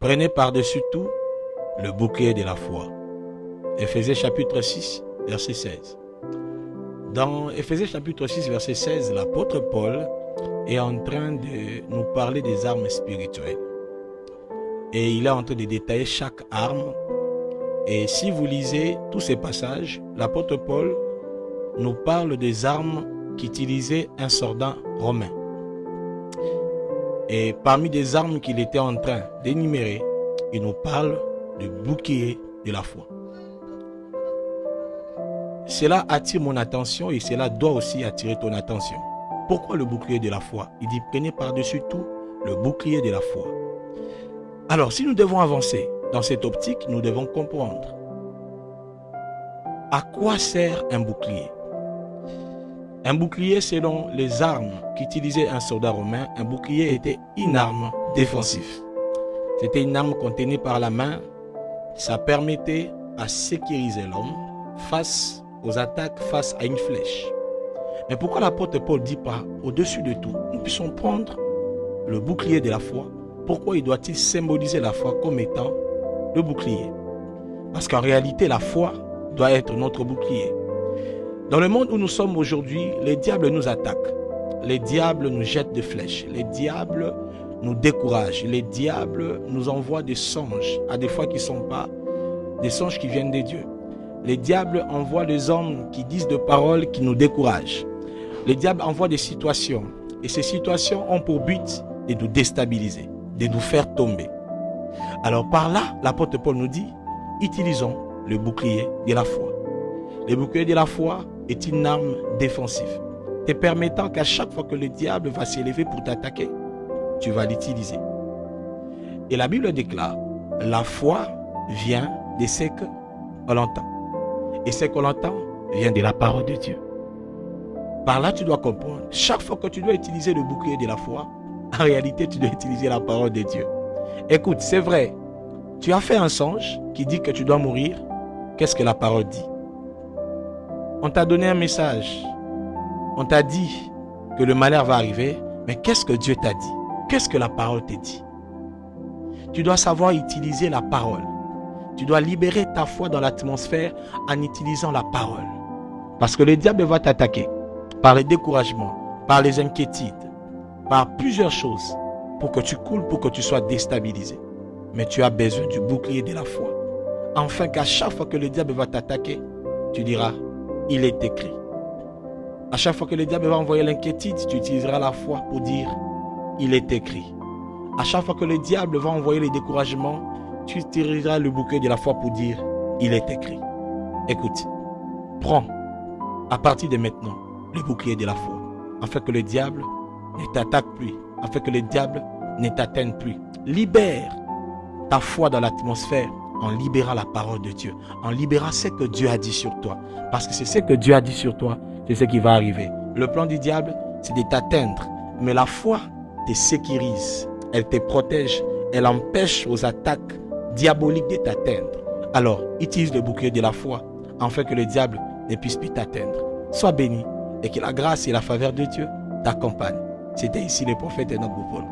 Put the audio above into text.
Prenez par-dessus tout le bouclier de la foi. Éphésiens chapitre 6, verset 16. Dans Éphésiens chapitre 6, verset 16, l'apôtre Paul est en train de nous parler des armes spirituelles. Et il est en train de détailler chaque arme. Et si vous lisez tous ces passages, l'apôtre Paul nous parle des armes qu'utilisait un soldat romain. Et parmi des armes qu'il était en train d'énumérer, il nous parle du bouclier de la foi. Cela attire mon attention et cela doit aussi attirer ton attention. Pourquoi le bouclier de la foi? Il dit, prenez par-dessus tout le bouclier de la foi. Alors, si nous devons avancer dans cette optique, nous devons comprendre à quoi sert un bouclier. Un bouclier, selon les armes qu'utilisait un soldat romain, un bouclier était une arme défensive. C'était une arme qu'on tenait par la main. Ça permettait à sécuriser l'homme face aux attaques, face à une flèche. Mais pourquoi l'apôtre Paul dit pas, au-dessus de tout, nous puissions prendre le bouclier de la foi? Pourquoi il doit-il symboliser la foi comme étant le bouclier? Parce qu'en réalité, la foi doit être notre bouclier. Dans le monde où nous sommes aujourd'hui, les diables nous attaquent. Les diables nous jettent des flèches. Les diables nous découragent. Les diables nous envoient des songes, à des fois qui ne sont pas des songes qui viennent de Dieu. Les diables envoient des hommes qui disent des paroles qui nous découragent. Les diables envoient des situations. Et ces situations ont pour but de nous déstabiliser, de nous faire tomber. Alors par là, l'apôtre Paul nous dit, utilisons le bouclier de la foi. Le bouclier de la foi est une arme défensive, te permettant qu'à chaque fois que le diable va s'élever pour t'attaquer, tu vas l'utiliser. Et la Bible déclare, la foi vient de ce qu'on entend. Et ce qu'on entend vient de la parole de Dieu. Par là, tu dois comprendre, chaque fois que tu dois utiliser le bouclier de la foi, en réalité, tu dois utiliser la parole de Dieu. Écoute, c'est vrai, tu as fait un songe qui dit que tu dois mourir. Qu'est-ce que la parole dit? On t'a donné un message. On t'a dit que le malheur va arriver. Mais qu'est-ce que Dieu t'a dit? Qu'est-ce que la parole te dit? Tu dois savoir utiliser la parole. Tu dois libérer ta foi dans l'atmosphère en utilisant la parole. Parce que le diable va t'attaquer par les découragements, par les inquiétudes, par plusieurs choses pour que tu coules, pour que tu sois déstabilisé. Mais tu as besoin du bouclier de la foi. Afin qu'à chaque fois que le diable va t'attaquer, tu diras, il est écrit. À chaque fois que le diable va envoyer l'inquiétude, tu utiliseras la foi pour dire, il est écrit. À chaque fois que le diable va envoyer les découragements, tu utiliseras le bouclier de la foi pour dire, il est écrit. Écoute, prends à partir de maintenant le bouclier de la foi, afin que le diable ne t'attaque plus, afin que le diable ne t'atteigne plus. Libère ta foi dans l'atmosphère en libérant la parole de Dieu, en libérant ce que Dieu a dit sur toi. Parce que c'est ce que Dieu a dit sur toi, c'est ce qui va arriver. Le plan du diable, c'est de t'atteindre. Mais la foi te sécurise, elle te protège, elle empêche aux attaques diaboliques de t'atteindre. Alors, utilise le bouclier de la foi, afin que le diable ne puisse plus t'atteindre. Sois béni et que la grâce et la faveur de Dieu t'accompagnent. C'était ici le prophète Enoch Boupol.